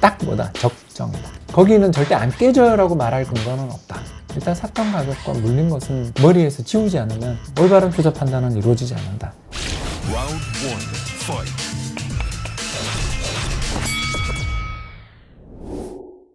딱 뭐다? 적정이다. 거기는 절대 안 깨져요라고 말할 근거는 없다. 일단 샀던 가격과 물린 것은 머리에서 지우지 않으면 올바른 투자 판단은 이루어지지 않는다.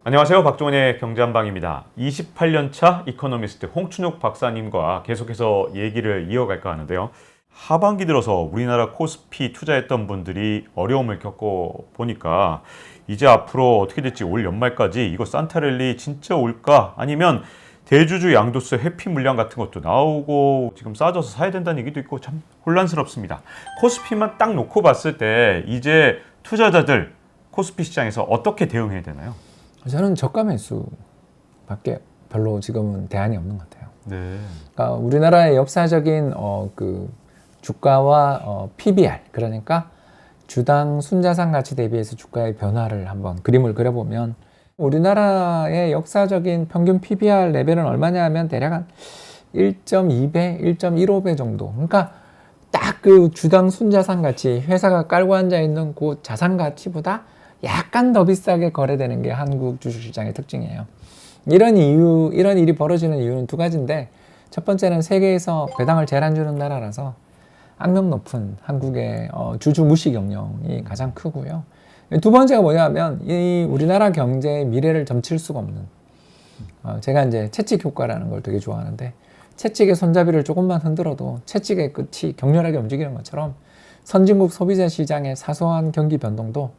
안녕하세요. 박종원의 경제한방입니다. 28년차 이코노미스트 홍춘욱 박사님과 계속해서 얘기를 이어갈까 하는데요. 하반기 들어서 우리나라 코스피 투자했던 분들이 어려움을 겪고 보니까 이제 앞으로 어떻게 될지 올 연말까지 이거 산타랠리 진짜 올까? 아니면 대주주 양도세 회피 물량 같은 것도 나오고 지금 싸져서 사야 된다는 얘기도 있고 참 혼란스럽습니다. 코스피만 딱 놓고 봤을 때 이제 투자자들 코스피 시장에서 어떻게 대응해야 되나요? 저는 저가 매수밖에 별로 지금은 대안이 없는 것 같아요. 네. 그러니까 우리나라의 역사적인 주가와 PBR, 그러니까 주당 순자산 가치 대비해서 주가의 변화를 한번 그림을 그려보면 우리나라의 역사적인 평균 PBR 레벨은 얼마냐 하면 대략 한 1.2배, 1.15배 정도. 그러니까 딱 그 주당 순자산 가치, 회사가 깔고 앉아 있는 그 자산 가치보다 약간 더 비싸게 거래되는 게 한국 주식시장의 특징이에요. 이런 일이 벌어지는 이유는 두 가지인데, 첫 번째는 세계에서 배당을 제일 안 주는 나라라서 악명 높은 한국의 주주 무시 경영이 가장 크고요. 두 번째가 뭐냐면 이 우리나라 경제의 미래를 점칠 수가 없는, 제가 이제 채찍 효과라는 걸 되게 좋아하는데, 채찍의 손잡이를 조금만 흔들어도 채찍의 끝이 격렬하게 움직이는 것처럼 선진국 소비자 시장의 사소한 경기 변동도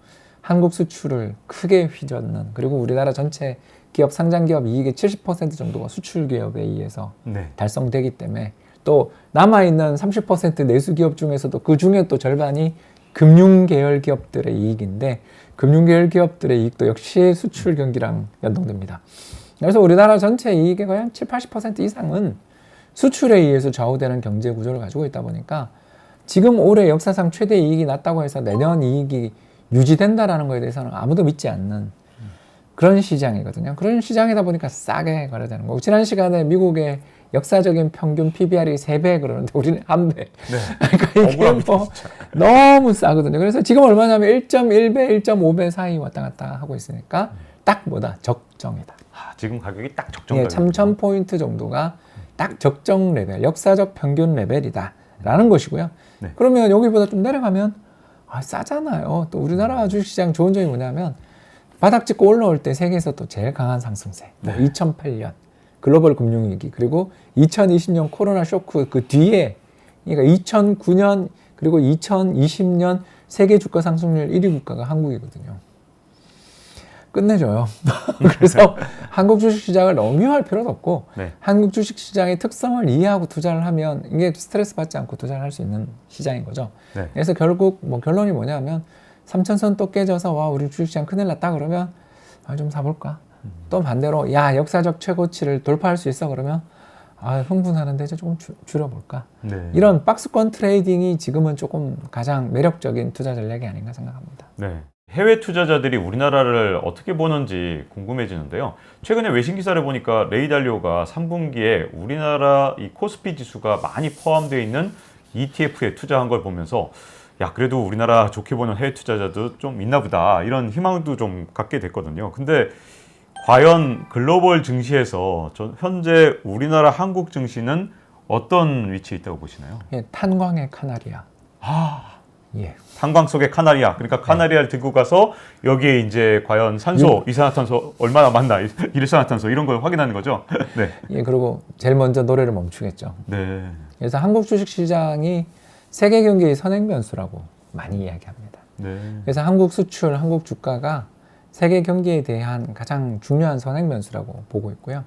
한국 수출을 크게 휘젓는, 그리고 우리나라 전체 기업 상장기업 이익의 70% 정도가 수출 기업에 의해서 달성되기 때문에, 또 남아있는 30% 내수기업 중에서도 그 중에 또 절반이 금융계열 기업들의 이익인데, 금융계열 기업들의 이익도 역시 수출 경기랑 연동됩니다. 그래서 우리나라 전체 이익의 거의 한 70-80% 이상은 수출에 의해서 좌우되는 경제 구조를 가지고 있다 보니까, 지금 올해 역사상 최대 이익이 났다고 해서 내년 이익이 유지된다라는 거에 대해서는 아무도 믿지 않는 그런 시장이거든요. 그런 시장이다 보니까 싸게 거래되는 거고, 지난 시간에 미국의 역사적인 평균 PBR이 3배 그러는데 우리는 1배. 네. 그러니까 이게 뭐 너무 싸거든요. 그래서 지금 얼마냐면 1.1배, 1.5배 사이 왔다 갔다 하고 있으니까 딱 뭐다? 적정이다. 지금 가격이 딱 적정 가격. 3,000포인트 정도가 딱 적정 레벨, 역사적 평균 레벨이다라는 것이고요. 네. 그러면 여기보다 좀 내려가면 싸잖아요. 또 우리나라 주식시장 좋은 점이 뭐냐면 바닥 찍고 올라올 때 세계에서 또 제일 강한 상승세. 뭐 2008년 글로벌 금융위기, 그리고 2020년 코로나 쇼크 그 뒤에, 그러니까 2009년 그리고 2020년 세계 주가 상승률 1위 국가가 한국이거든요. 끝내줘요. 그래서 한국 주식시장을 너무 미워할 필요도 없고, 한국 주식시장의 특성을 이해하고 투자를 하면 이게 스트레스 받지 않고 투자를 할 수 있는 시장인 거죠. 그래서 결국 결론이 뭐냐면 3,000선 또 깨져서 와 우리 주식시장 큰일 났다 그러면 좀 사볼까? 또 반대로 야 역사적 최고치를 돌파할 수 있어 그러면 흥분하는데 이제 조금 줄여볼까? 이런 박스권 트레이딩이 지금은 조금 가장 매력적인 투자 전략이 아닌가 생각합니다. 해외 투자자들이 우리나라를 어떻게 보는지 궁금해지는데요. 최근에 외신 기사를 보니까 레이 달리오가 3분기에 우리나라 이 코스피 지수가 많이 포함되어 있는 ETF에 투자한 걸 보면서 야 그래도 우리나라 좋게 보는 해외 투자자도 좀 있나 보다, 이런 희망도 좀 갖게 됐거든요. 근데 과연 글로벌 증시에서 현재 우리나라 한국 증시는 어떤 위치에 있다고 보시나요? 탄광의 카나리아. 탄광 속의 카나리아. 그러니까 카나리아를 들고 가서 여기에 이제 과연 산소, 이산화탄소 얼마나 많나, 일산화탄소 이런 걸 확인하는 거죠. 그리고 제일 먼저 노래를 멈추겠죠. 그래서 한국 주식시장이 세계 경기의 선행 변수라고 많이 이야기합니다. 그래서 한국 수출, 한국 주가가 세계 경기에 대한 가장 중요한 선행 변수라고 보고 있고요.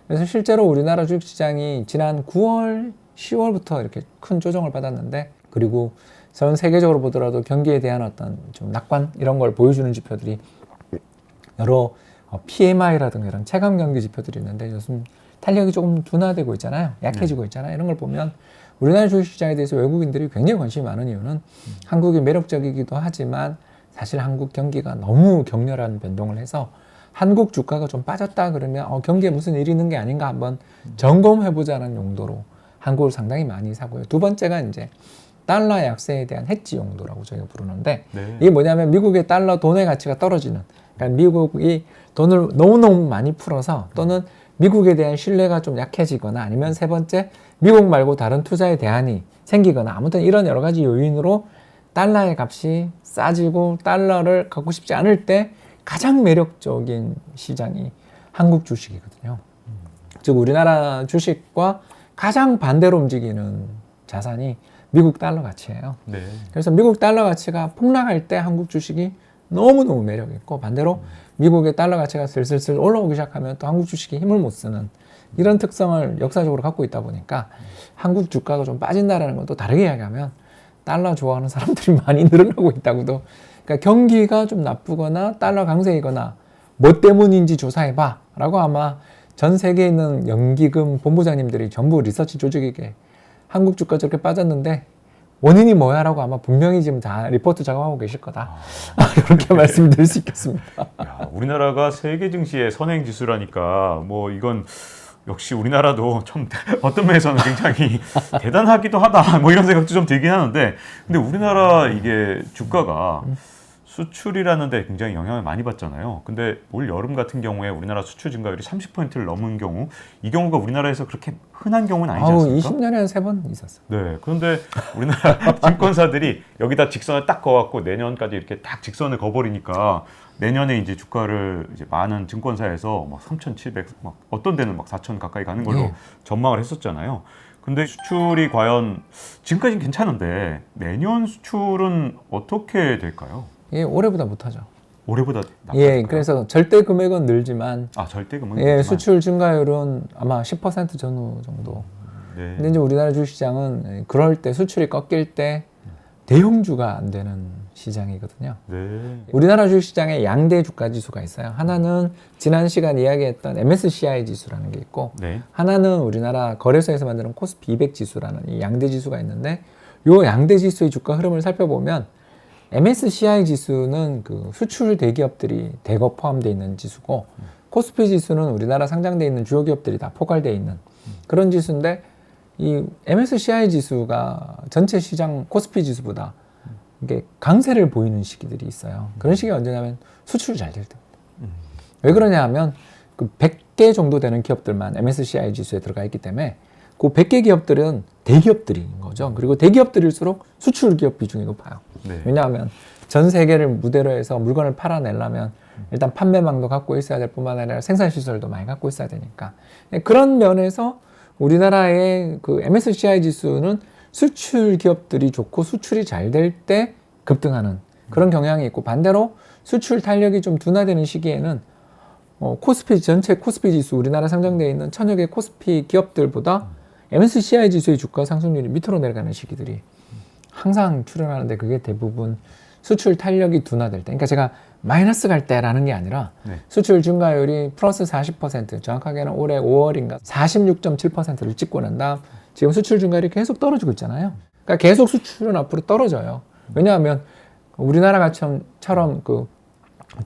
그래서 실제로 우리나라 주식시장이 지난 9월, 10월부터 이렇게 큰 조정을 받았는데, 그리고 전 세계적으로 보더라도 경기에 대한 어떤 좀 낙관 이런 걸 보여주는 지표들이 여러 PMI라든가 이런 체감 경기 지표들이 있는데 요즘 탄력이 조금 둔화되고 있잖아요. 약해지고 있잖아요. 이런 걸 보면 우리나라 주식시장에 대해서 외국인들이 굉장히 관심이 많은 이유는 한국이 매력적이기도 하지만 사실 한국 경기가 너무 격렬한 변동을 해서 한국 주가가 좀 빠졌다 그러면 경기에 무슨 일이 있는 게 아닌가 한번 점검해보자는 용도로 한국을 상당히 많이 사고요. 두 번째가 이제 달러 약세에 대한 해지 용도라고 저희가 부르는데, 이게 뭐냐면 미국의 달러 돈의 가치가 떨어지는, 그러니까 미국이 돈을 너무너무 많이 풀어서 또는 미국에 대한 신뢰가 좀 약해지거나 아니면 세 번째 미국 말고 다른 투자에 대안이 생기거나 아무튼 이런 여러 가지 요인으로 달러의 값이 싸지고 달러를 갖고 싶지 않을 때 가장 매력적인 시장이 한국 주식이거든요. 즉 우리나라 주식과 가장 반대로 움직이는 자산이 미국 달러 가치예요. 네. 그래서 미국 달러 가치가 폭락할 때 한국 주식이 너무너무 매력 있고 반대로 미국의 달러 가치가 슬슬슬 올라오기 시작하면 또 한국 주식이 힘을 못 쓰는 이런 특성을 역사적으로 갖고 있다 보니까 한국 주가가 좀 빠진다라는 건 또 다르게 이야기하면 달러 좋아하는 사람들이 많이 늘어나고 있다고도. 그러니까 경기가 좀 나쁘거나 달러 강세이거나 뭐 때문인지 조사해봐 라고 아마 전 세계에 있는 연기금 본부장님들이 전부 리서치 조직에게 한국 주가 저렇게 빠졌는데 원인이 뭐야 라고 아마 분명히 지금 다 리포트 작업하고 계실 거다. 이렇게 말씀드릴 수 있겠습니다. 야, 우리나라가 세계 증시의 선행 지수라니까 뭐 이건 역시 우리나라도 참 어떤 면에서는 굉장히 대단하기도 하다 뭐 이런 생각도 좀 들긴 하는데 근데 우리나라 이게 주가가 수출이라는 데 굉장히 영향을 많이 받잖아요. 근데 올 여름 같은 경우에 우리나라 수출 증가율이 30%를 넘은 경우 이 경우가 우리나라에서 그렇게 흔한 경우는 아니지 않습니까? 20년에 한 3번 있었어요. 네. 그런데 우리나라 증권사들이 여기다 직선을 딱 그어갖고 내년까지 이렇게 딱 직선을 그어버리니까 내년에 이제 주가를 이제 많은 증권사에서 막 3,700, 막 어떤 데는 막 4,000 가까이 가는 걸로 네. 전망을 했었잖아요. 근데 수출이 과연 지금까지는 괜찮은데 내년 수출은 어떻게 될까요? 예, 올해보다 못하죠. 올해보다 나빠질까요? 예, 그래서 절대 금액은 늘지만 절대 금액은 예, 늘지만. 수출 증가율은 아마 10% 전후 정도. 네. 근데 이제 우리나라 주식시장은 그럴 때 수출이 꺾일 때 대형주가 안 되는 시장이거든요. 네. 우리나라 주식시장에 양대 주가 지수가 있어요. 하나는 지난 시간 이야기했던 MSCI 지수라는 게 있고 네. 하나는 우리나라 거래소에서 만드는 코스피 200 지수라는 이 양대 지수가 있는데 요 양대 지수의 주가 흐름을 살펴보면 MSCI 지수는 그 수출 대기업들이 대거 포함되어 있는 지수고 코스피 지수는 우리나라 상장되어 있는 주요 기업들이 다 포괄되어 있는 그런 지수인데 이 MSCI 지수가 전체 시장 코스피 지수보다 이게 강세를 보이는 시기들이 있어요. 그런 시기가 언제냐면 수출이 잘 될 때입니다. 왜 그러냐 하면 그 100개 정도 되는 기업들만 MSCI 지수에 들어가 있기 때문에 그 100개 기업들은 대기업들인 거죠. 그리고 대기업들일수록 수출 기업 비중이 높아요. 네. 왜냐하면 전 세계를 무대로 해서 물건을 팔아내려면 일단 판매망도 갖고 있어야 될 뿐만 아니라 생산시설도 많이 갖고 있어야 되니까. 그런 면에서 우리나라의 그 MSCI 지수는 수출 기업들이 좋고 수출이 잘 될 때 급등하는 그런 경향이 있고 반대로 수출 탄력이 좀 둔화되는 시기에는 코스피 전체 코스피 지수 우리나라 상장되어 있는 1000여 개 코스피 기업들보다 MSCI 지수의 주가 상승률이 밑으로 내려가는 시기들이 항상 출현하는데 그게 대부분 수출 탄력이 둔화될 때 그러니까 제가 마이너스 갈 때라는 게 아니라 네. 수출 증가율이 플러스 40% 정확하게는 올해 5월인가 46.7%를 찍고 난 다음 지금 수출 증가율이 계속 떨어지고 있잖아요. 그러니까 계속 수출은 앞으로 떨어져요. 왜냐하면 우리나라처럼 그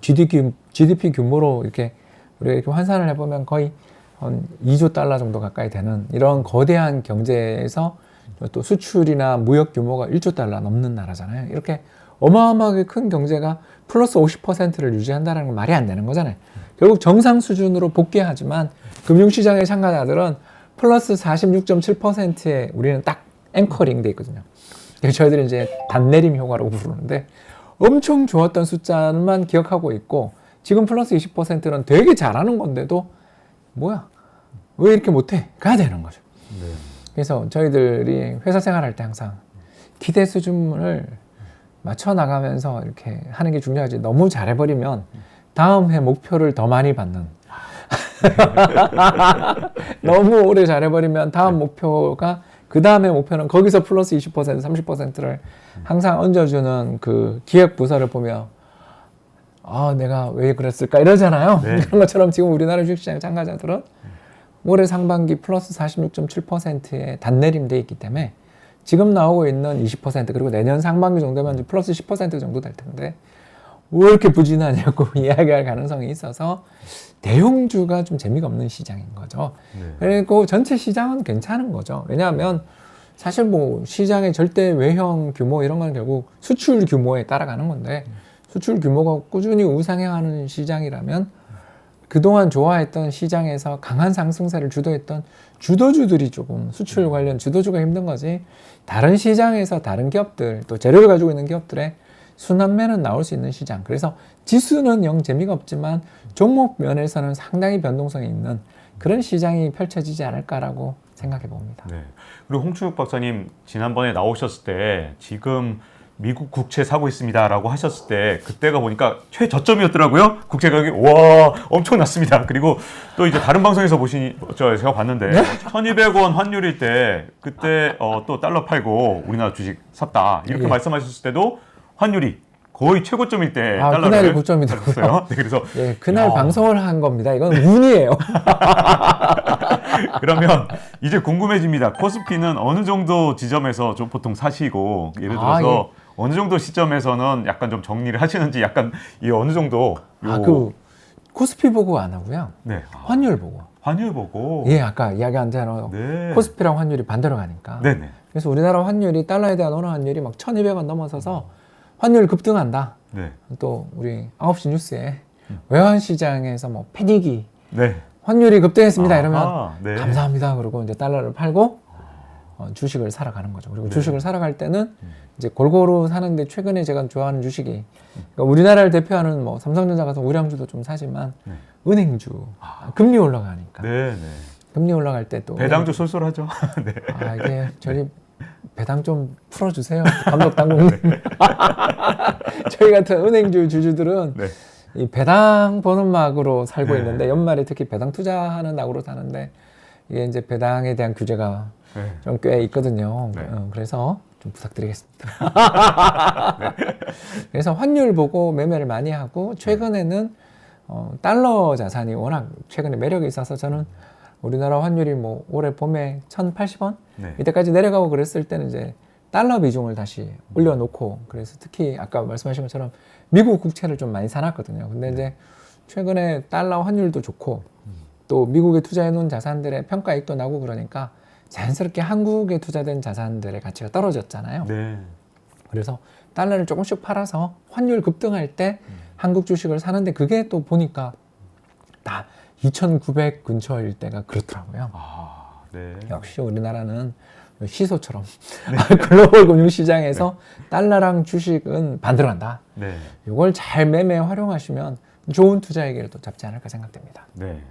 GDP 규모로 이렇게 우리가 이렇게 환산을 해보면 거의 한 2조 달러 정도 가까이 되는 이런 거대한 경제에서 또 수출이나 무역 규모가 1조 달러 넘는 나라잖아요. 이렇게 어마어마하게 큰 경제가 플러스 50%를 유지한다는 건 말이 안 되는 거잖아요. 결국 정상 수준으로 복귀하지만 금융시장의 참가자들은 플러스 46.7%에 우리는 딱 앵커링 돼 있거든요. 저희들이 이제 단내림 효과라고 부르는데 엄청 좋았던 숫자만 기억하고 있고 지금 플러스 20%는 되게 잘하는 건데도 뭐야 왜 이렇게 못해? 가야 되는 거죠. 네. 그래서 저희들이 회사 생활할 때 항상 기대 수준을 맞춰 나가면서 이렇게 하는 게 중요하지 너무 잘해버리면 다음 해 목표를 더 많이 받는 너무 오래 잘해버리면 다음 목표가 그 다음에 목표는 거기서 플러스 20% 30%를 항상 얹어주는 그 기획부서를 보며 내가 왜 그랬을까 이러잖아요. 네. 그런 것처럼 지금 우리나라 주식시장 참가자들은 올해 상반기 플러스 46.7%의 단내림 돼 있기 때문에 지금 나오고 있는 20% 그리고 내년 상반기 정도면 이제 플러스 10% 정도 될 텐데 왜 이렇게 부진하냐고 이야기할 가능성이 있어서 대형주가 좀 재미가 없는 시장인 거죠. 네. 그리고 전체 시장은 괜찮은 거죠. 왜냐하면 사실 뭐 시장의 절대 외형 규모 이런 건 결국 수출 규모에 따라가는 건데 수출 규모가 꾸준히 우상향하는 시장이라면 그동안 좋아했던 시장에서 강한 상승세를 주도했던 주도주들이 조금 수출 관련 주도주가 힘든 거지, 다른 시장에서 다른 기업들 또 재료를 가지고 있는 기업들의 순환매는 나올 수 있는 시장. 그래서 지수는 영 재미가 없지만 종목 면에서는 상당히 변동성이 있는 그런 시장이 펼쳐지지 않을까라고 생각해 봅니다. 네. 그리고 홍춘욱 박사님 지난번에 나오셨을 때 지금 미국 국채 사고 있습니다라고 하셨을 때 그때가 보니까 최저점이었더라고요. 국채 가격이 와 엄청났습니다. 그리고 또 이제 다른 방송에서 제가 봤는데 1,200원 환율일 때 그때 또 달러 팔고 우리나라 주식 샀다 이렇게 예. 말씀하셨을 때도 환율이 거의 최고점일 때 달러를 그날이 고점이더라고요. 샀어요. 네, 그래서 예, 그날 야. 방송을 한 겁니다. 이건 운이에요. 그러면 이제 궁금해집니다. 코스피는 어느 정도 지점에서 좀 보통 사시고 예를 들어서 어느 정도 시점에서는 약간 좀 정리를 하시는지 약간 이 어느 정도 코스피 보고 안 하고요. 네. 환율 보고. 환율 보고 예, 아까 이야기한 대로 네. 코스피랑 환율이 반대로 가니까. 네네. 그래서 우리나라 환율이 달러에 대한 원화 환율이 막 1,200원 넘어서서 환율 급등한다. 네. 또 우리 9시 뉴스에 외환 시장에서 뭐 패닉이 네. 환율이 급등했습니다. 이러면 네. 감사합니다. 그러고 이제 달러를 팔고 주식을 사러 가는 거죠. 그리고 네. 주식을 사러 갈 때는 이제 골고루 사는데 최근에 제가 좋아하는 주식이 그러니까 우리나라를 대표하는 뭐 삼성전자 같은 우량주도 좀 사지만 네. 은행주 금리 올라가니까 네. 네. 금리 올라갈 때 또 배당주 쏠쏠하죠. 네. 이게 저희 배당 좀 풀어주세요, 감독 당국님. 저희 같은 은행주 주주들은 네. 이 배당 보는 막으로 살고 네. 있는데 연말에 특히 배당 투자하는 낙으로 사는데 이게 이제 배당에 대한 규제가 네. 좀 꽤 있거든요. 네. 그래서 좀 부탁드리겠습니다. 그래서 환율 보고 매매를 많이 하고 최근에는 달러 자산이 워낙 최근에 매력이 있어서 저는 우리나라 환율이 뭐 올해 봄에 1,080원 네. 이때까지 내려가고 그랬을 때는 이제 달러 비중을 다시 올려놓고 그래서 특히 아까 말씀하신 것처럼 미국 국채를 좀 많이 사놨거든요. 근데 이제 최근에 달러 환율도 좋고 또 미국에 투자해 놓은 자산들의 평가익도 나고 그러니까 자연스럽게 한국에 투자된 자산들의 가치가 떨어졌잖아요. 네. 그래서 달러를 조금씩 팔아서 환율 급등할 때 한국 주식을 사는데 그게 또 보니까 다 2,900 근처일 때가 그렇더라고요. 네. 역시 우리나라는 시소처럼 글로벌 금융시장에서 달러랑 주식은 반대로 간다. 네. 이걸 잘 매매 활용하시면 좋은 투자의 기회를 또 잡지 않을까 생각됩니다. 네.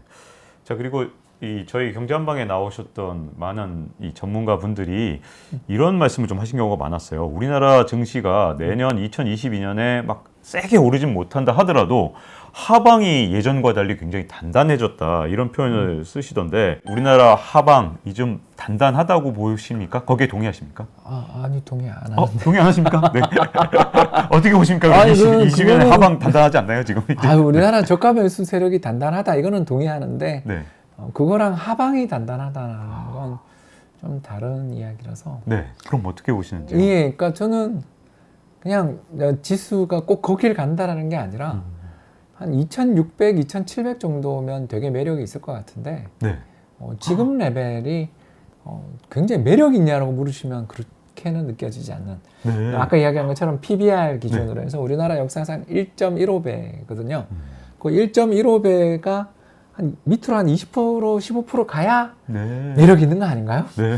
자, 그리고 이 저희 경제한방에 나오셨던 많은 이 전문가 분들이 이런 말씀을 좀 하신 경우가 많았어요. 우리나라 증시가 내년 2022년에 막 세게 오르진 못한다 하더라도 하방이 예전과 달리 굉장히 단단해졌다 이런 표현을 쓰시던데 우리나라 하방이 좀 단단하다고 보십니까? 거기에 동의하십니까? 아니 동의 안 하는데. 동의 안 하십니까? 네. 어떻게 보십니까? 아니, 20년에 하방 단단하지 않나요 지금? 우리나라 저가 매수 세력이 단단하다 이거는 동의하는데 네. 그거랑 하방이 단단하다는 건 좀 다른 이야기라서. 네. 그럼 어떻게 보시는지요? 예, 그러니까 저는 그냥 지수가 꼭 거길 간다라는 게 아니라 한 2,600, 2,700 정도면 되게 매력이 있을 것 같은데 네. 지금 레벨이 굉장히 매력 있냐라고 물으시면 그렇게는 느껴지지 않는. 네. 아까 이야기한 것처럼 PBR 기준으로 해서 우리나라 역사상 1.15배거든요. 그 1.15배가 한 밑으로 한 20% 15% 가야 네. 매력 있는 거 아닌가요? 네.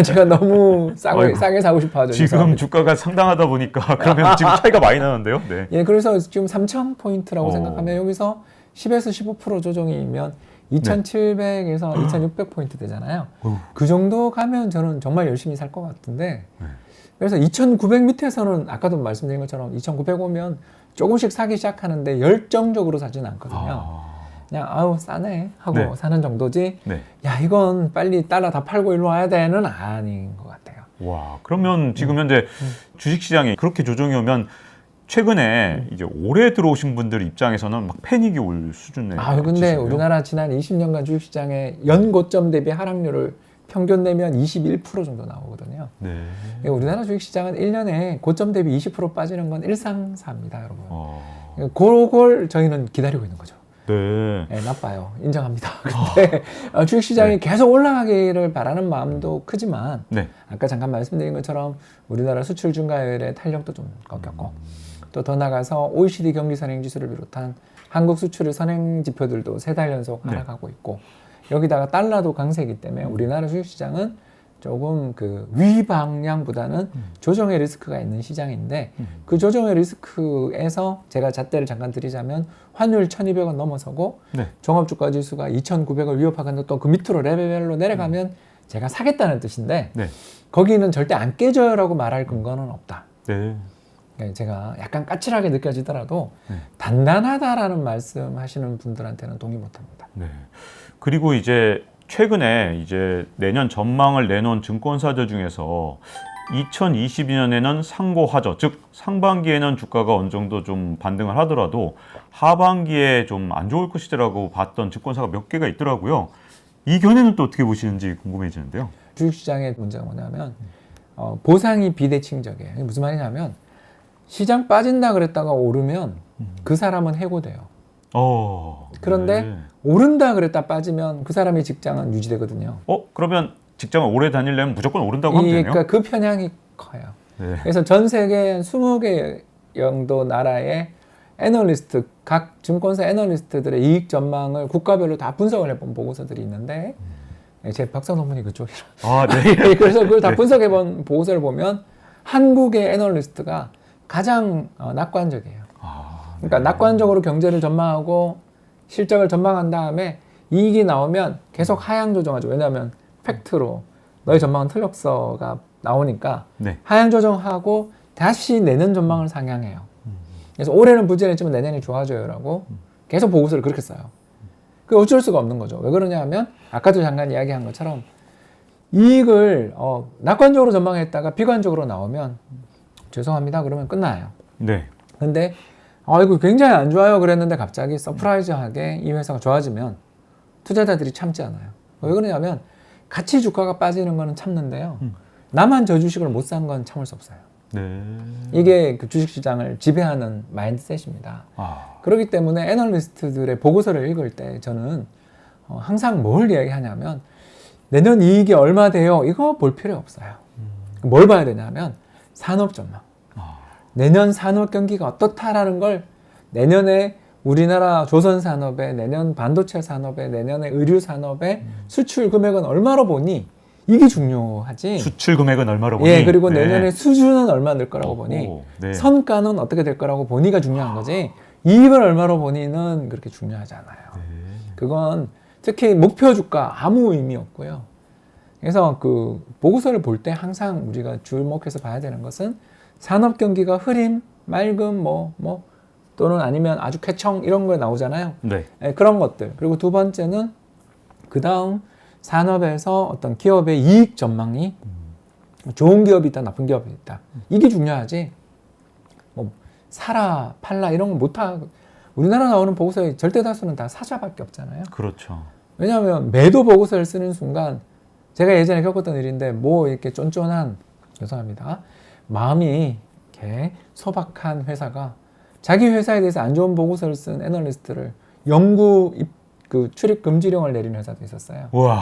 제가 너무 아이고, 싸게 사고 싶어 하죠. 지금 주가가 상당하다 보니까 그러면 지금 차이가 많이 나는데요. 네. 예, 그래서 지금 3,000포인트라고 어. 생각하면 여기서 10에서 15% 조정이면 2,700에서 2,600포인트 되잖아요. 그 정도 가면 저는 정말 열심히 살 것 같은데 그래서 2,900 밑에서는 아까도 말씀드린 것처럼 2,900 오면 조금씩 사기 시작하는데 열정적으로 사지는 않거든요. 그냥 싸네 하고 네. 사는 정도지 네. 야 이건 빨리 달러 다 팔고 일로 와야 되는 아닌 것 같아요. 와, 그러면 지금 현재 주식시장이 그렇게 조정이 오면 최근에 이제 올해 들어오신 분들 입장에서는 막 패닉이 올 수준의 근데 지수네요. 우리나라 지난 20년간 주식시장의 연고점 대비 하락률을 평균 내면 21% 정도 나오거든요. 네. 우리나라 주식시장은 1년에 고점 대비 20% 빠지는 건 일상사입니다, 여러분. 어. 그걸 저희는 기다리고 있는 거죠. 네. 네, 나빠요. 인정합니다. 근데 주식시장이 계속 올라가기를 바라는 마음도 크지만 네. 아까 잠깐 말씀드린 것처럼 우리나라 수출 증가율의 탄력도 좀 꺾였고 또 더 나가서 OECD 경기 선행 지수를 비롯한 한국 수출의 선행 지표들도 3달 연속 하락하고 있고 여기다가 달러도 강세이기 때문에 우리나라 주식시장은 조금 그 위방향보다는 조정의 리스크가 있는 시장인데 그 조정의 리스크에서 제가 잣대를 잠깐 드리자면 환율 1200원 넘어서고 네. 종합주가 지수가 2900을 위협하거나 또 그 밑으로 레벨별로 내려가면 제가 사겠다는 뜻인데 네. 거기는 절대 안 깨져요라고 말할 근거는 없다. 네. 제가 약간 까칠하게 느껴지더라도 네. 단단하다라는 말씀하시는 분들한테는 동의 못합니다. 네. 그리고 이제 최근에 이제 내년 전망을 내놓은 증권사들 중에서 2022년에는 상고하저, 즉 상반기에는 주가가 어느 정도 좀 반등을 하더라도 하반기에 좀 안 좋을 것이라고 봤던 증권사가 몇 개가 있더라고요. 이 견해는 또 어떻게 보시는지 궁금해지는데요. 주식시장의 문제가 뭐냐면 보상이 비대칭적이에요. 이게 무슨 말이냐면 시장 빠진다 그랬다가 오르면 그 사람은 해고돼요. 그런데 네. 오른다 그랬다 빠지면 그 사람의 직장은 유지되거든요. 그러면 직장을 오래 다니려면 무조건 오른다고 하면 되네요? 그러니까 그 편향이 커요. 네. 그래서 전 세계 20개 정도 나라의 애널리스트, 각 증권사 애널리스트들의 이익 전망을 국가별로 다 분석을 해본 보고서들이 있는데 제 박사 논문이 그쪽이라. 네. 그래서 그걸 다 분석해본 보고서를 보면 한국의 애널리스트가 가장 낙관적이에요. 그러니까 낙관적으로 경제를 전망하고 실적을 전망한 다음에 이익이 나오면 계속 하향 조정하죠. 왜냐하면 팩트로 너의 전망은 틀렸어가 나오니까 네. 하향 조정하고 다시 내년 전망을 상향해요. 그래서 올해는 부진했지만 내년이 좋아져요라고 계속 보고서를 그렇게 써요. 그 어쩔 수가 없는 거죠. 왜 그러냐 하면 아까도 잠깐 이야기한 것처럼 이익을 낙관적으로 전망했다가 비관적으로 나오면 죄송합니다 그러면 끝나요. 네. 근데 이거 굉장히 안 좋아요 그랬는데 갑자기 서프라이즈하게 이 회사가 좋아지면 투자자들이 참지 않아요. 왜 그러냐면 같이 주가가 빠지는 거는 참는데요. 나만 저 주식을 못 산 건 참을 수 없어요. 네. 이게 그 주식시장을 지배하는 마인드셋입니다. 그렇기 때문에 애널리스트들의 보고서를 읽을 때 저는 항상 뭘 이야기하냐면 내년 이익이 얼마 돼요? 이거 볼 필요 없어요. 뭘 봐야 되냐면 산업 전망. 내년 산업 경기가 어떻다라는 걸 내년에 우리나라 조선 산업에 내년 반도체 산업에 내년에 의류 산업에 수출 금액은 얼마로 보니 이게 중요하지. 수출 금액은 얼마로 보니? 예, 그리고 네. 내년에 수주는 얼마 늘 거라고 보니 네. 선가는 어떻게 될 거라고 보니가 중요한 거지. 이익을 얼마로 보니는 그렇게 중요하지 않아요. 네. 그건 특히 목표 주가 아무 의미 없고요. 그래서 그 보고서를 볼 때 항상 우리가 주목해서 봐야 되는 것은 산업 경기가 흐림, 맑음, 또는 아니면 아주 쾌청 이런 거 나오잖아요. 네. 네, 그런 것들. 그리고 두 번째는 그 다음 산업에서 어떤 기업의 이익 전망이 좋은 기업이 있다, 나쁜 기업이 있다. 이게 중요하지. 사라, 팔라 이런 거 못하고 우리나라 나오는 보고서의 절대 다수는 다 사자밖에 없잖아요. 그렇죠. 왜냐하면 매도 보고서를 쓰는 순간 제가 예전에 겪었던 일인데 이렇게 쫀쫀한 죄송합니다. 마음이 이렇게 소박한 회사가 자기 회사에 대해서 안 좋은 보고서를 쓴 애널리스트를 영구 출입 금지령을 내린 회사도 있었어요. 와,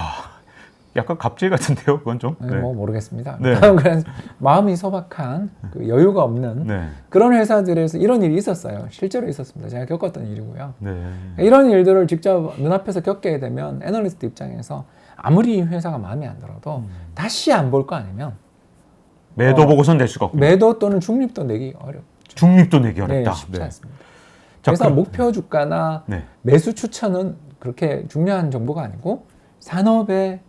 약간 갑질 같은데요, 그건 좀. 네. 모르겠습니다. 네. 그래서 마음이 소박한 여유가 없는 네. 그런 회사들에서 이런 일이 있었어요. 실제로 있었습니다. 제가 겪었던 일이고요. 네. 이런 일들을 직접 눈앞에서 겪게 되면 애널리스트 입장에서 아무리 이 회사가 마음에 안 들어도 다시 안 볼 거 아니면 매도 보고서는 낼 수가 없고. 매도 또는 중립도 내기 어렵죠. 중립도 내기 어렵다. 네, 쉽지 않습니다. 자, 그래서 그럼- 목표 주가나 네. 매수 추천은 그렇게 중요한 정보가 아니고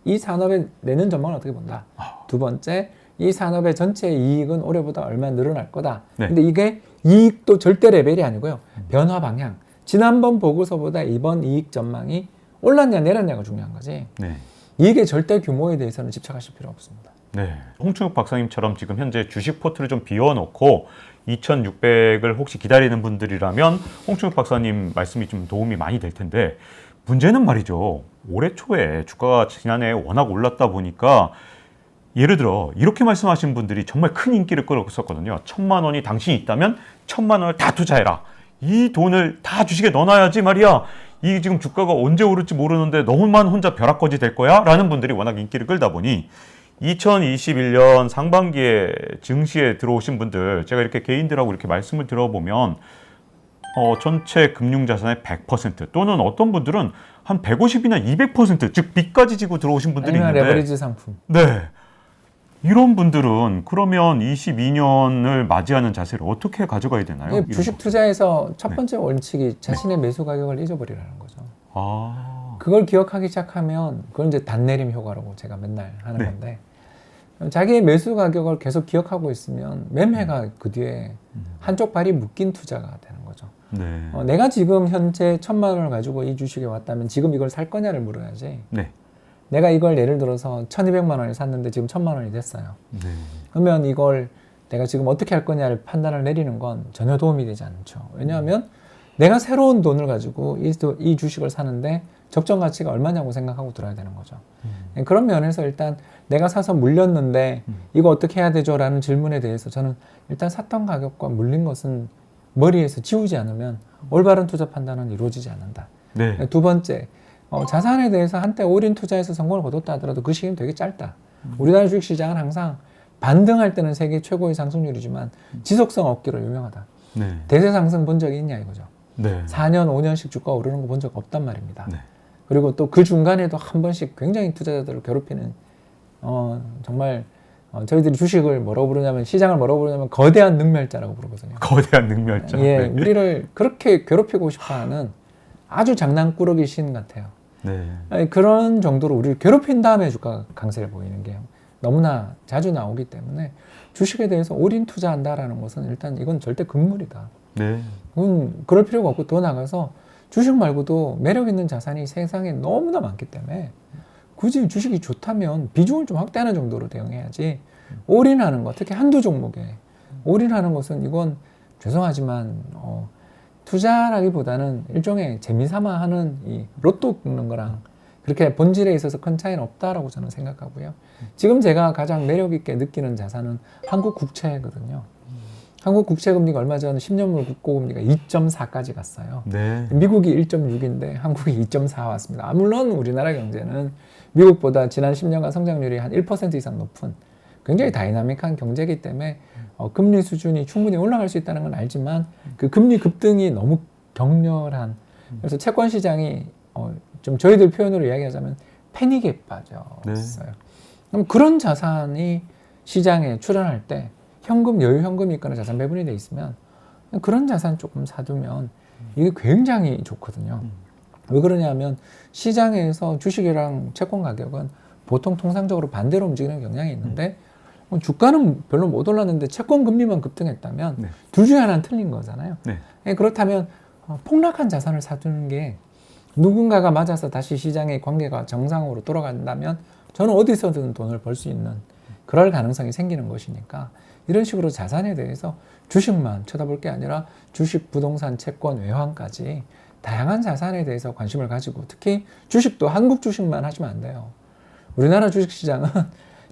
이 산업에 내는 전망을 어떻게 본다. 두 번째, 이 산업의 전체 이익은 올해보다 얼마 늘어날 거다. 네. 근데 이게 이익도 절대 레벨이 아니고요. 변화 방향. 지난번 보고서보다 이번 이익 전망이 올랐냐 내렸냐가 중요한 거지. 네. 이익의 절대 규모에 대해서는 집착하실 필요 없습니다. 네. 홍춘욱 박사님처럼 지금 현재 주식 포트를 좀 비워놓고 2,600을 혹시 기다리는 분들이라면 홍춘욱 박사님 말씀이 좀 도움이 많이 될 텐데 문제는 말이죠. 올해 초에 주가가 지난해 워낙 올랐다 보니까 예를 들어 이렇게 말씀하신 분들이 정말 큰 인기를 끌었었거든요. 1,000만 원이 당신이 있다면 1,000만 원을 다 투자해라. 이 돈을 다 주식에 넣어놔야지 말이야. 이 지금 주가가 언제 오를지 모르는데 너만 혼자 벼락거지 될 거야? 라는 분들이 워낙 인기를 끌다 보니 2021년 상반기에 증시에 들어오신 분들, 제가 이렇게 개인들하고 이렇게 말씀을 들어보면 전체 금융자산의 100% 또는 어떤 분들은 한 150이나 200%, 즉 빚까지 지고 들어오신 분들이 아니면 있는데, 레버리지 상품. 네, 이런 분들은 그러면 22년을 맞이하는 자세를 어떻게 가져가야 되나요? 이게 주식 투자에서 첫 네. 번째 원칙이 자신의 매수 가격을 잊어버리라는 거죠. 아, 그걸 기억하기 시작하면 그걸 이제 단내림 효과라고 제가 맨날 하는 네. 건데, 자기의 매수 가격을 계속 기억하고 있으면 매매가 그 뒤에 한쪽 발이 묶인 투자가 되는 거죠. 네, 내가 지금 현재 1,000만 원을 가지고 이 주식에 왔다면 지금 이걸 살 거냐를 물어야지. 네, 내가 이걸 예를 들어서 1,200만 원에 샀는데 지금 1,000만 원이 됐어요. 네, 그러면 이걸 내가 지금 어떻게 할 거냐를 판단을 내리는 건 전혀 도움이 되지 않죠. 왜냐하면 내가 새로운 돈을 가지고 이 주식을 사는데 적정 가치가 얼마냐고 생각하고 들어야 되는 거죠. 그런 면에서 일단 내가 사서 물렸는데 이거 어떻게 해야 되죠? 라는 질문에 대해서 저는 일단 샀던 가격과 물린 것은 머리에서 지우지 않으면 올바른 투자 판단은 이루어지지 않는다. 네, 두 번째, 자산에 대해서 한때 올인 투자해서 성공을 거뒀다 하더라도 그 시기는 되게 짧다. 우리나라 주식시장은 항상 반등할 때는 세계 최고의 상승률이지만 지속성 없기로 유명하다. 네, 대세 상승 본 적이 있냐 이거죠. 네, 4년, 5년씩 주가 오르는 거 본 적 없단 말입니다. 네. 그리고 또 그 중간에도 한 번씩 굉장히 투자자들을 괴롭히는 정말 저희들이 주식을 뭐라고 부르냐면, 시장을 뭐라고 부르냐면 거대한 능멸자라고 부르거든요. 거대한 능멸자. 예, 네. 우리를 그렇게 괴롭히고 싶어하는 아주 장난꾸러기 신 같아요. 네, 아니, 그런 정도로 우리를 괴롭힌 다음에 주가 강세를 보이는 게 너무나 자주 나오기 때문에 주식에 대해서 올인 투자한다라는 것은 일단 이건 절대 금물이다. 네, 그럴 필요가 없고, 더 나가서 주식 말고도 매력 있는 자산이 세상에 너무나 많기 때문에 굳이 주식이 좋다면 비중을 좀 확대하는 정도로 대응해야지, 올인하는 것, 특히 한두 종목에 올인하는 것은 이건 죄송하지만 투자라기보다는 일종의 재미삼아 하는 이 로또 긁는 거랑 그렇게 본질에 있어서 큰 차이는 없다라고 저는 생각하고요. 지금 제가 가장 매력 있게 느끼는 자산은 한국 국채거든요. 한국 국채 금리가 얼마 전 10년물 국고 금리가 2.4까지 갔어요. 네, 미국이 1.6인데 한국이 2.4 왔습니다. 물론 우리나라 경제는 미국보다 지난 10년간 성장률이 한 1% 이상 높은 굉장히 다이나믹한 경제이기 때문에 금리 수준이 충분히 올라갈 수 있다는 건 알지만 그 금리 급등이 너무 격렬한, 그래서 채권 시장이 좀 저희들 표현으로 이야기하자면 패닉에 빠졌어요. 그럼 그런 자산이 시장에 출현할 때 현금, 여유 현금이 있거나 자산 배분이 돼 있으면 그런 자산 조금 사두면 이게 굉장히 좋거든요. 왜 그러냐면 시장에서 주식이랑 채권 가격은 보통 통상적으로 반대로 움직이는 경향이 있는데 주가는 별로 못 올랐는데 채권 금리만 급등했다면 네. 둘 중에 하나는 틀린 거잖아요. 네. 그렇다면 폭락한 자산을 사두는 게 누군가가 맞아서 다시 시장의 관계가 정상으로 돌아간다면 저는 어디서든 돈을 벌 수 있는 그럴 가능성이 생기는 것이니까, 이런 식으로 자산에 대해서 주식만 쳐다볼 게 아니라 주식, 부동산, 채권, 외환까지 다양한 자산에 대해서 관심을 가지고, 특히 주식도 한국 주식만 하시면 안 돼요. 우리나라 주식시장은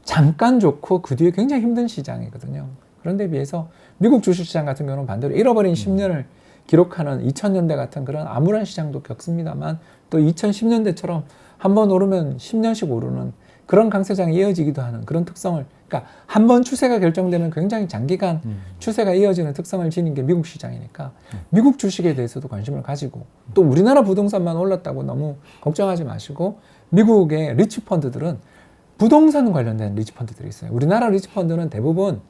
잠깐 좋고 그 뒤에 굉장히 힘든 시장이거든요. 그런데 비해서 미국 주식시장 같은 경우는 반대로 잃어버린 10년을 기록하는 2000년대 같은 그런 암울한 시장도 겪습니다만, 또 2010년대처럼 한번 오르면 10년씩 오르는 그런 강세장이 이어지기도 하는 그런 특성을, 그러니까 한 번 추세가 결정되는 굉장히 장기간 추세가 이어지는 특성을 지닌 게 미국 시장이니까 미국 주식에 대해서도 관심을 가지고, 또 우리나라 부동산만 올랐다고 너무 걱정하지 마시고, 미국의 리츠펀드들은 부동산 관련된 리츠펀드들이 있어요. 우리나라 리츠펀드는 대부분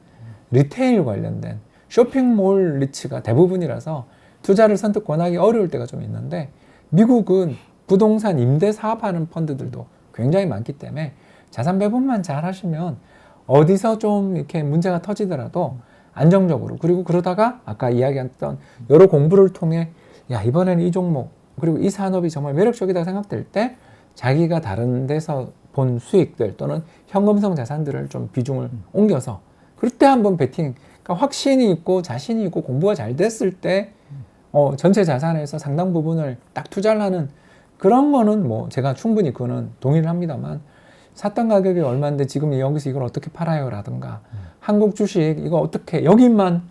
리테일 관련된 쇼핑몰 리츠가 대부분이라서 투자를 선뜻 권하기 어려울 때가 좀 있는데, 미국은 부동산 임대 사업하는 펀드들도 굉장히 많기 때문에 자산 배분만 잘 하시면 어디서 좀 이렇게 문제가 터지더라도 안정적으로, 그리고 그러다가 아까 이야기했던 여러 공부를 통해 야, 이번에는 이 종목 그리고 이 산업이 정말 매력적이다 생각될 때 자기가 다른 데서 본 수익들 또는 현금성 자산들을 좀 비중을 옮겨서 그럴 때 한번 베팅, 그러니까 확신이 있고 자신이 있고 공부가 잘 됐을 때 전체 자산에서 상당 부분을 딱 투자를 하는 그런 거는 뭐 제가 충분히 그거는 동의를 합니다만, 샀던 가격이 얼마인데 지금 여기서 이걸 어떻게 팔아요 라든가 한국 주식 이거 어떻게 여기만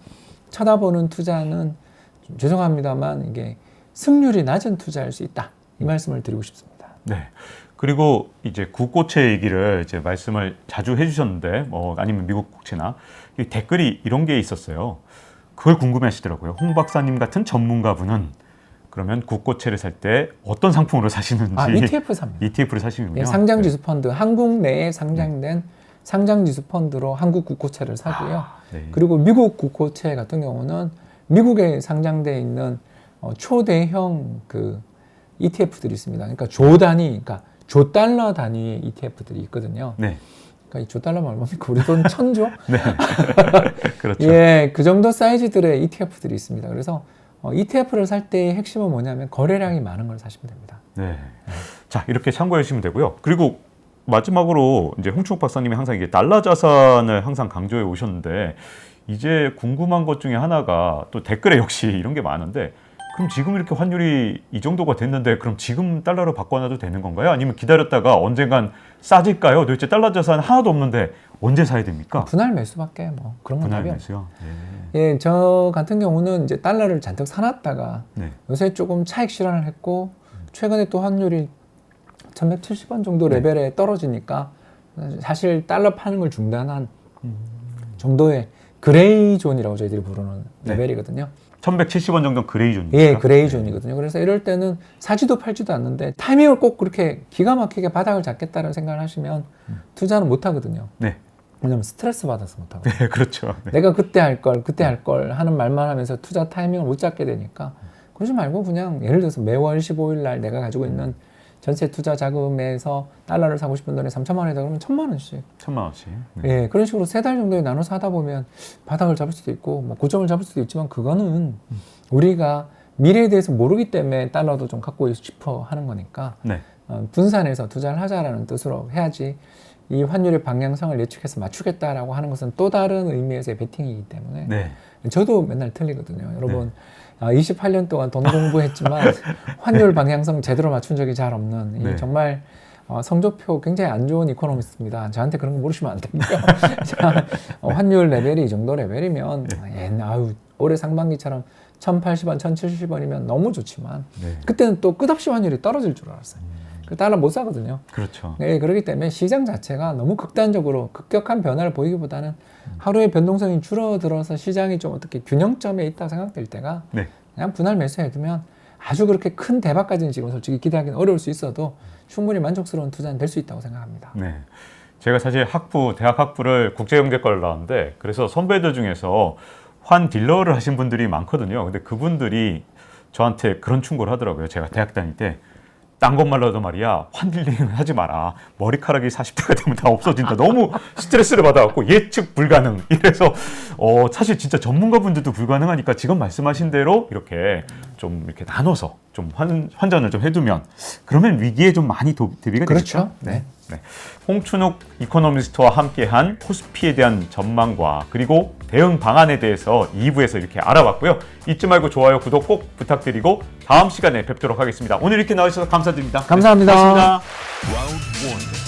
쳐다보는 투자는 좀 죄송합니다만 이게 승률이 낮은 투자일 수 있다, 이 말씀을 드리고 싶습니다. 네. 그리고 이제 국고채 얘기를 이제 말씀을 자주 해주셨는데, 뭐 아니면 미국 국채나 이 댓글이 이런 게 있었어요. 그걸 궁금해하시더라고요. 홍 박사님 같은 전문가분은 그러면 국고채를 살 때 어떤 상품으로 사시는지. ETF 삽니다. ETF를 사시는군요. 예, 상장지수 펀드, 한국 내에 상장된 상장지수 펀드로 한국 국고채를 사고요. 네. 그리고 미국 국고채 같은 경우는 미국에 상장돼 있는 초대형 그 ETF들이 있습니다. 그러니까 조 단위, 그러니까 조 달러 단위의 ETF들이 있거든요. 네. 그러니까 이 조 달러면 얼마입니까? 우리 돈 1,000조? 네. 그렇죠. 예, 그 정도 사이즈들의 ETF들이 있습니다. 그래서 ETF를 살 때의 핵심은 뭐냐면 거래량이 많은 걸 사시면 됩니다. 네. 자, 이렇게 참고해 주시면 되고요. 그리고 마지막으로 이제 홍충욱 박사님이 항상 이게 달러 자산을 항상 강조해 오셨는데, 이제 궁금한 것 중에 하나가 또 댓글에 역시 이런 게 많은데, 그럼 지금 이렇게 환율이 이 정도가 됐는데 그럼 지금 달러로 바꿔놔도 되는 건가요? 아니면 기다렸다가 언젠간 싸질까요? 도대체 달러 자산 하나도 없는데 언제 사야 됩니까? 분할 매수밖에 뭐 그런 건 분할 답이 매수요. 예, 저 같은 경우는 이제 달러를 잔뜩 사놨다가 네. 요새 조금 차익 실현을 했고 최근에 또 환율이 1170원 정도 레벨에 떨어지니까 사실 달러 파는 걸 중단한 정도의 그레이 존이라고 저희들이 부르는 네. 레벨이거든요. 1170원 정도 그레이 존입니까? 예, 그레이 존이거든요. 그래서 이럴 때는 사지도 팔지도 않는데 타이밍을 꼭 그렇게 기가 막히게 바닥을 잡겠다는 생각을 하시면 투자는 못 하거든요. 네. 왜냐면 스트레스 받아서 못 하거든요. 네, 그렇죠. 네. 내가 그때 할 걸, 그때 할 걸 하는 말만 하면서 투자 타이밍을 못 잡게 되니까 그러지 말고 그냥 예를 들어서 매월 15일 날 내가 가지고 있는 전세 투자 자금에서 달러를 사고 싶은 돈이 3천만 원이다 그러면 1,000만 원씩. 1,000만 원씩. 네. 예, 그런 식으로 3달 정도에 나눠서 하다 보면 바닥을 잡을 수도 있고 뭐 고점을 잡을 수도 있지만 그거는 우리가 미래에 대해서 모르기 때문에 달러도 좀 갖고 싶어 하는 거니까 네. 분산해서 투자를 하자라는 뜻으로 해야지 이 환율의 방향성을 예측해서 맞추겠다라고 하는 것은 또 다른 의미에서의 베팅이기 때문에 네. 저도 맨날 틀리거든요. 여러분 28년 동안 돈 공부했지만 환율 방향성 제대로 맞춘 적이 잘 없는 이 네. 정말 성적표 굉장히 안 좋은 이코노미스트입니다. 저한테 그런 거 모르시면 안 됩니다. 자, 환율 레벨이 이 정도 레벨이면 올해 상반기처럼 1,080원, 1,070원이면 너무 좋지만 네. 그때는 또 끝없이 환율이 떨어질 줄 알았어요. 그 달러 못 사거든요. 그렇죠. 네, 그렇기 때문에 시장 자체가 너무 극단적으로 급격한 변화를 보이기보다는 하루의 변동성이 줄어들어서 시장이 좀 어떻게 균형점에 있다고 생각될 때가 네. 그냥 분할 매수해두면 아주 그렇게 큰 대박까지는 지금 솔직히 기대하기는 어려울 수 있어도 충분히 만족스러운 투자는 될 수 있다고 생각합니다. 네. 제가 사실 대학 학부를 국제경제과를 나왔는데, 그래서 선배들 중에서 환 딜러를 하신 분들이 많거든요. 근데 그분들이 저한테 그런 충고를 하더라고요. 제가 대학 다닐 때. 딴 것말로도 말이야, 환딜링을 하지 마라. 머리카락이 40대가 되면 다 없어진다. 너무 스트레스를 받아갖고 예측 불가능. 이래서 사실 진짜 전문가분들도 불가능하니까 지금 말씀하신 대로 이렇게 좀 이렇게 나눠서 좀 환전을 좀 해두면 그러면 위기에 좀 많이 대비가 그렇죠. 되겠죠. 네. 네. 홍춘욱 이코노미스트와 함께한 코스피에 대한 전망과 그리고 대응 방안에 대해서 2부에서 이렇게 알아봤고요. 잊지 말고 좋아요, 구독 꼭 부탁드리고 다음 시간에 뵙도록 하겠습니다. 오늘 이렇게 나와주셔서 감사드립니다. 감사합니다. 네, 고맙습니다. Round one.